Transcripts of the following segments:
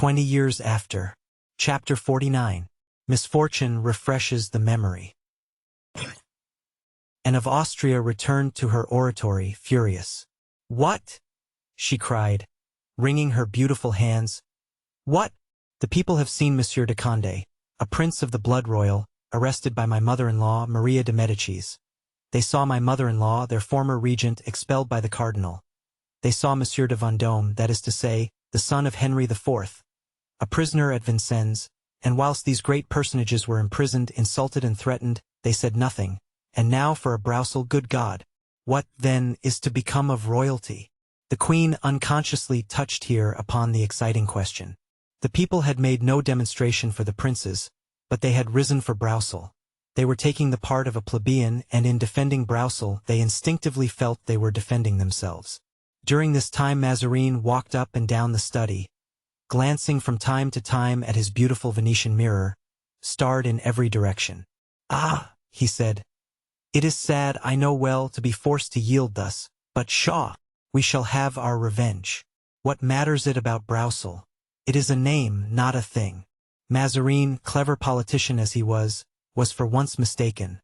20 years after. Chapter 49. Misfortune refreshes the memory. Anne of Austria returned to her oratory furious. "What?" she cried, wringing her beautiful hands. "What? The people have seen Monsieur de Condé, a prince of the blood royal, arrested by my mother-in-law, Maria de Medicis. They saw my mother-in-law, their former regent, expelled by the cardinal. They saw Monsieur de Vendôme, that is to say, the son of Henry IV, a prisoner at Vincennes, and whilst these great personages were imprisoned, insulted and threatened, they said nothing. And now for a brousel, good God! What, then, is to become of royalty?" The Queen unconsciously touched here upon the exciting question. The people had made no demonstration for the princes, but they had risen for brousel. They were taking the part of a plebeian, and in defending brousel they instinctively felt they were defending themselves. During this time Mazarin walked up and down the study, glancing from time to time at his beautiful Venetian mirror, starred in every direction. "Ah," he said, "it is sad, I know well, to be forced to yield thus, but pshaw, we shall have our revenge. What matters it about brousel? It is a name, not a thing." Mazarin, clever politician as he was for once mistaken.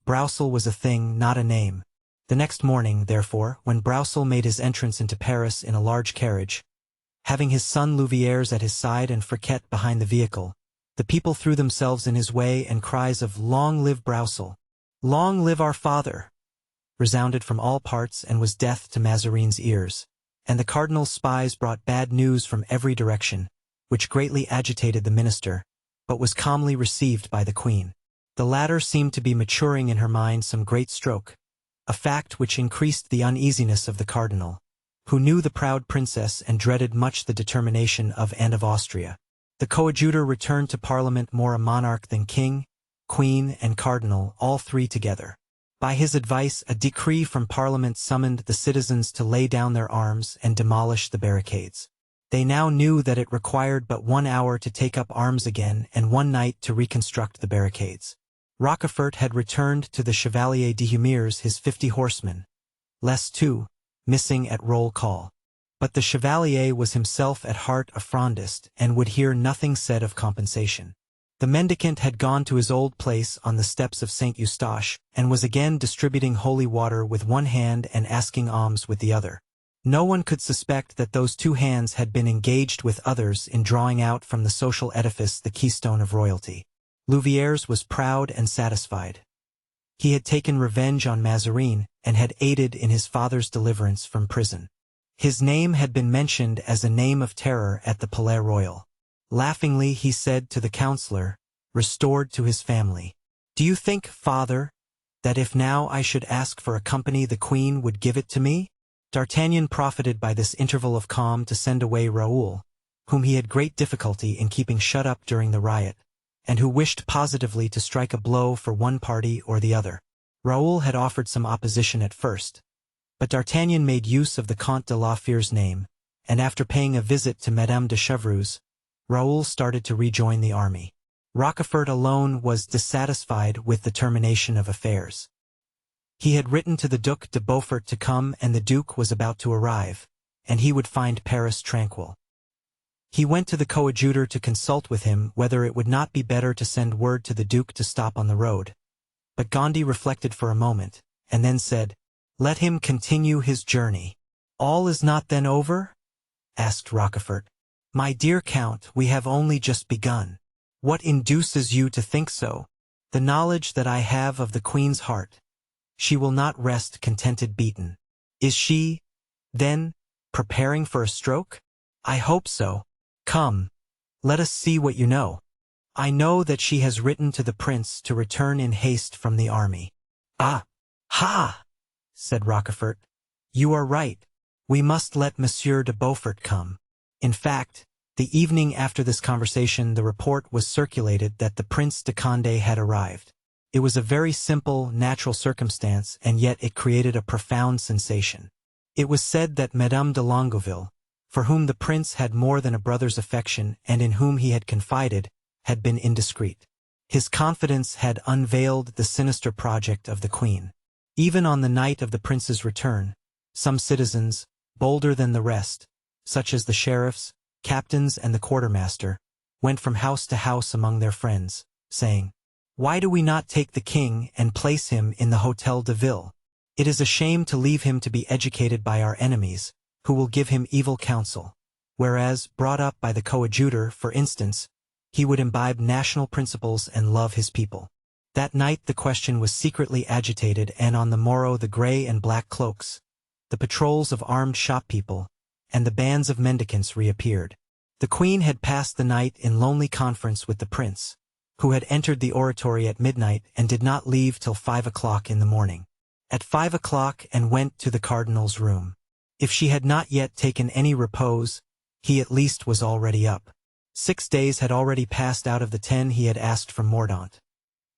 Brousel was a thing, not a name. The next morning, therefore, when Brousel made his entrance into Paris in a large carriage, having his son Louviers at his side and Friquet behind the vehicle, the people threw themselves in his way, and cries of "Long live Brousel! Long live our father!" resounded from all parts and was death to Mazarin's ears, and the cardinal's spies brought bad news from every direction, which greatly agitated the minister, but was calmly received by the Queen. The latter seemed to be maturing in her mind some great stroke, a fact which increased the uneasiness of the cardinal, who knew the proud princess and dreaded much the determination of Anne of Austria. The coadjutor returned to Parliament more a monarch than king, queen, and cardinal, all three together. By his advice, a decree from Parliament summoned the citizens to lay down their arms and demolish the barricades. They now knew that it required but 1 hour to take up arms again and 1 night to reconstruct the barricades. Rochefort had returned to the Chevalier d'Humieres his 50 horsemen, less 2, missing at roll call. But the Chevalier was himself at heart a Frondist and would hear nothing said of compensation. The mendicant had gone to his old place on the steps of St. Eustache, and was again distributing holy water with one hand and asking alms with the other. No one could suspect that those 2 hands had been engaged with others in drawing out from the social edifice the keystone of royalty. Louviers was proud and satisfied. He had taken revenge on Mazarin, and had aided in his father's deliverance from prison. His name had been mentioned as a name of terror at the Palais Royal. Laughingly he said to the councillor, restored to his family, "Do you think, father, that if now I should ask for a company the Queen would give it to me?" D'Artagnan profited by this interval of calm to send away Raoul, whom he had great difficulty in keeping shut up during the riot, and who wished positively to strike a blow for one party or the other. Raoul had offered some opposition at first, but D'Artagnan made use of the Comte de la Fere's name, and after paying a visit to Madame de Chevreuse, Raoul started to rejoin the army. Rochefort alone was dissatisfied with the termination of affairs. He had written to the Duc de Beaufort to come, and the Duke was about to arrive, and he would find Paris tranquil. He went to the coadjutor to consult with him whether it would not be better to send word to the Duke to stop on the road. But Gondy reflected for a moment, and then said, "Let him continue his journey." "All is not then over?" asked Rochefort. "My dear Count, we have only just begun." "What induces you to think so?" "The knowledge that I have of the Queen's heart. She will not rest contented beaten." "Is she, then, preparing for a stroke?" "I hope so. Come, let us see what you know." "I know that she has written to the Prince to return in haste from the army." "Ah! Ha!" said Rochefort. "You are right. We must let Monsieur de Beaufort come." In fact, the evening after this conversation the report was circulated that the Prince de Condé had arrived. It was a very simple, natural circumstance, and yet it created a profound sensation. It was said that Madame de Longueville, for whom the prince had more than a brother's affection and in whom he had confided, had been indiscreet. His confidence had unveiled the sinister project of the Queen. Even on the night of the prince's return, some citizens, bolder than the rest, such as the sheriffs, captains and the quartermaster, went from house to house among their friends, saying, "Why do we not take the king and place him in the Hôtel de Ville? It is a shame to leave him to be educated by our enemies, who will give him evil counsel. Whereas, brought up by the coadjutor, for instance, he would imbibe national principles and love his people." That night the question was secretly agitated, and on the morrow the grey and black cloaks, the patrols of armed shop people, and the bands of mendicants reappeared. The queen had passed the night in lonely conference with the prince, who had entered the oratory at midnight and did not leave till 5 o'clock in the morning. At 5 o'clock and went to the cardinal's room. If she had not yet taken any repose, he at least was already up. 6 days had already passed out of the 10 he had asked from Mordaunt.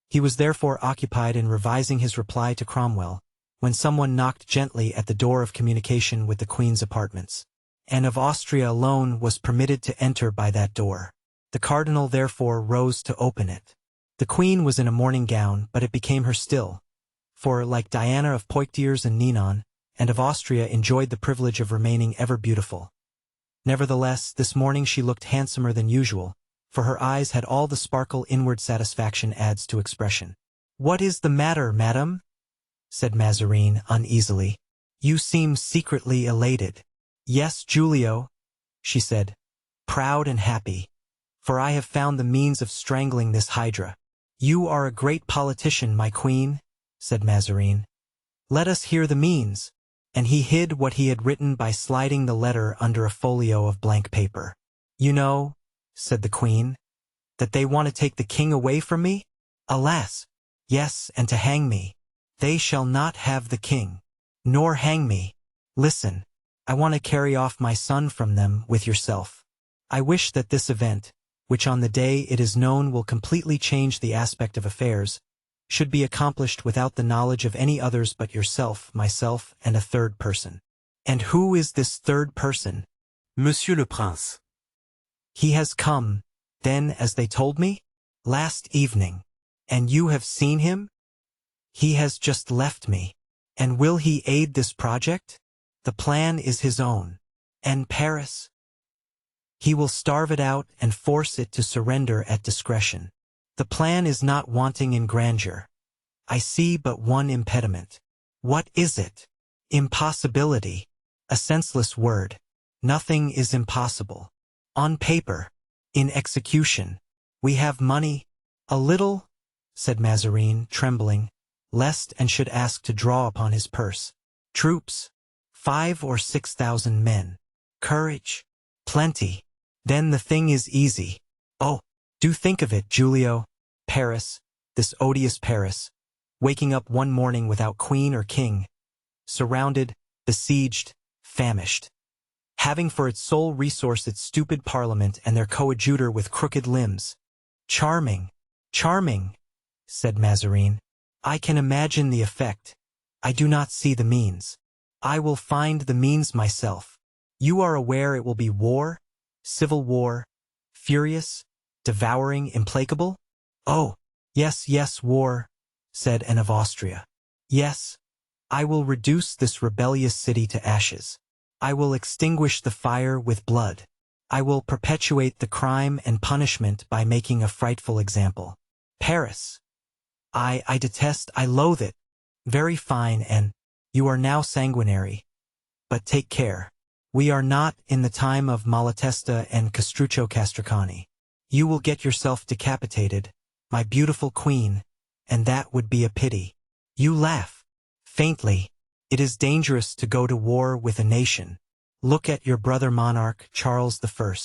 He was therefore occupied in revising his reply to Cromwell, when someone knocked gently at the door of communication with the Queen's apartments. Anne of Austria alone was permitted to enter by that door. The cardinal therefore rose to open it. The Queen was in a morning gown, but it became her still, for, like Diana of Poictiers and Ninon, Anne of Austria enjoyed the privilege of remaining ever beautiful. Nevertheless, this morning she looked handsomer than usual, for her eyes had all the sparkle inward satisfaction adds to expression. "What is the matter, madam?" said Mazarin uneasily. "You seem secretly elated." "Yes, Giulio," she said, "proud and happy, for I have found the means of strangling this hydra." "You are a great politician, my queen," said Mazarin. "Let us hear the means." And he hid what he had written by sliding the letter under a folio of blank paper. "You know," said the queen, "that they want to take the king away from me?" "Alas! Yes, and to hang me." "They shall not have the king, nor hang me. Listen, I want to carry off my son from them with yourself. I wish that this event, which on the day it is known will completely change the aspect of affairs, should be accomplished without the knowledge of any others but yourself, myself, and a third person." "And who is this third person?" "Monsieur le Prince." "He has come, then, as they told me?" "Last evening." "And you have seen him?" "He has just left me." "And will he aid this project?" "The plan is his own." "And Paris?" "He will starve it out and force it to surrender at discretion. The plan is not wanting in grandeur. I see but one impediment." "What is it?" "Impossibility. A senseless word. Nothing is impossible. On paper. In execution. We have money." "A little," said Mazarin, trembling, lest and should ask to draw upon his purse. "Troops. 5 or 6,000 men. Courage. Plenty. Then the thing is easy. Oh, do think of it, Giulio. Paris, this odious Paris, waking up one morning without queen or king, surrounded, besieged, famished, having for its sole resource its stupid parliament and their coadjutor with crooked limbs." "Charming, charming," said Mazarin. "I can imagine the effect. I do not see the means. I will find the means myself. You are aware it will be war, civil war, furious, devouring, implacable?" "Oh, yes, yes, war," said Anne of Austria. "Yes, I will reduce this rebellious city to ashes. I will extinguish the fire with blood. I will perpetuate the crime and punishment by making a frightful example. Paris. I detest, I loathe it." "Very fine, and you are now sanguinary. But take care. We are not in the time of Malatesta and Castruccio Castracani. You will get yourself decapitated, my beautiful queen, and that would be a pity. You laugh. Faintly. It is dangerous to go to war with a nation. Look at your brother monarch, Charles I.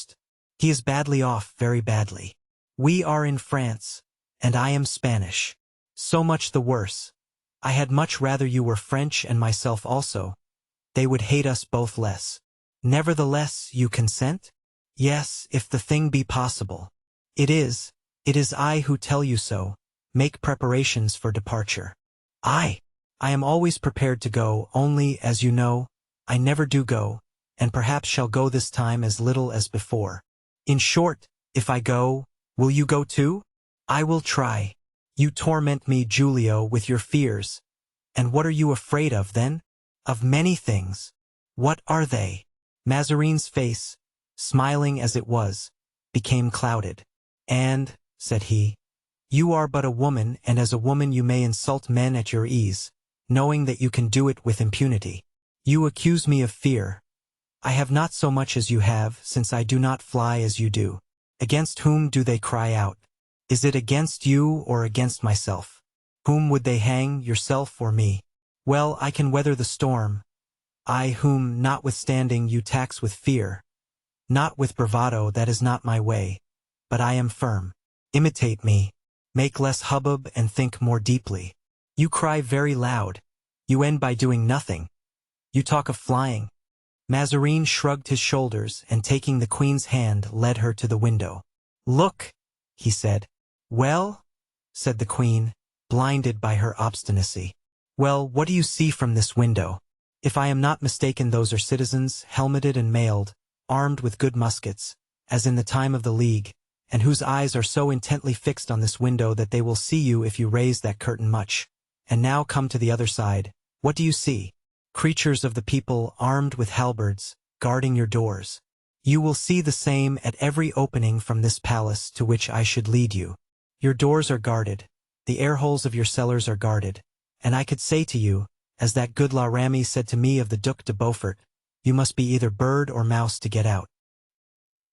He is badly off, very badly. We are in France, and I am Spanish. So much the worse. I had much rather you were French and myself also. They would hate us both less. Nevertheless, you consent? Yes, if the thing be possible. It is I who tell you so. Make preparations for departure. I am always prepared to go, only, as you know, I never do go, and perhaps shall go this time as little as before. In short, if I go, will you go too? I will try. You torment me, Giulio, with your fears. And what are you afraid of, then? Of many things. What are they? Mazarin's face, smiling as it was, became clouded. "And," said he, "you are but a woman, and as a woman you may insult men at your ease, knowing that you can do it with impunity. You accuse me of fear. I have not so much as you have, since I do not fly as you do. Against whom do they cry out? Is it against you or against myself? Whom would they hang, yourself or me? Well, I can weather the storm, I whom, notwithstanding, you tax with fear. Not with bravado, that is not my way, but I am firm. Imitate me, make less hubbub and think more deeply. You cry very loud. You end by doing nothing. You talk of flying." Mazarin shrugged his shoulders and taking the queen's hand led her to the window. "Look," he said. "Well?" said the queen, blinded by her obstinacy. "Well, what do you see from this window? If I am not mistaken, those are citizens, helmeted and mailed, armed with good muskets, as in the time of the League, and whose eyes are so intently fixed on this window that they will see you if you raise that curtain much. And now come to the other side. What do you see? Creatures of the people, armed with halberds, guarding your doors. You will see the same at every opening from this palace to which I should lead you. Your doors are guarded, the air-holes of your cellars are guarded, and I could say to you, as that good La Ramee said to me of the Duc de Beaufort, you must be either bird or mouse to get out.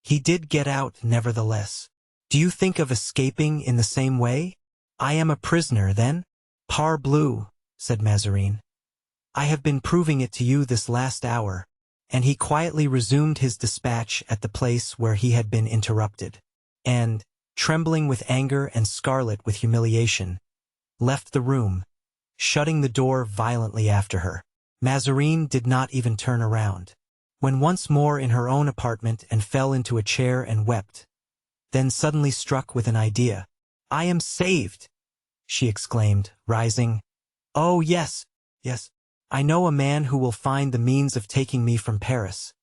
He did get out, nevertheless. Do you think of escaping in the same way? I am a prisoner, then? Parbleu, said Mazarin. I have been proving it to you this last hour, and he quietly resumed his dispatch at the place where he had been interrupted, and, trembling with anger and scarlet with humiliation, left the room, shutting the door violently after her. Mazarin did not even turn around. When once more in her own apartment and fell into a chair and wept, then suddenly struck with an idea. "I am saved!" she exclaimed, rising. "Oh, yes, yes. I know a man who will find the means of taking me from Paris,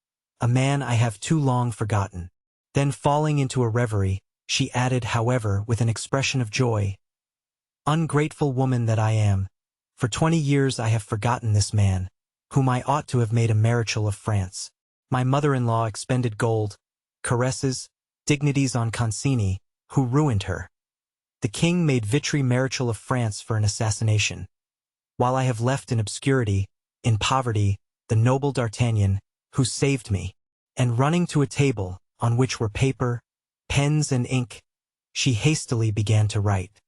a man I have too long forgotten." Then falling into a reverie, she added, however, with an expression of joy, "Ungrateful woman that I am, for 20 years I have forgotten this man, whom I ought to have made a Marechal of France. My mother-in-law expended gold, caresses, dignities on Concini, who ruined her. The king made Vitry Marechal of France for an assassination, while I have left in obscurity, in poverty, the noble D'Artagnan, who saved me." And running to a table, on which were paper, pens and ink, she hastily began to write.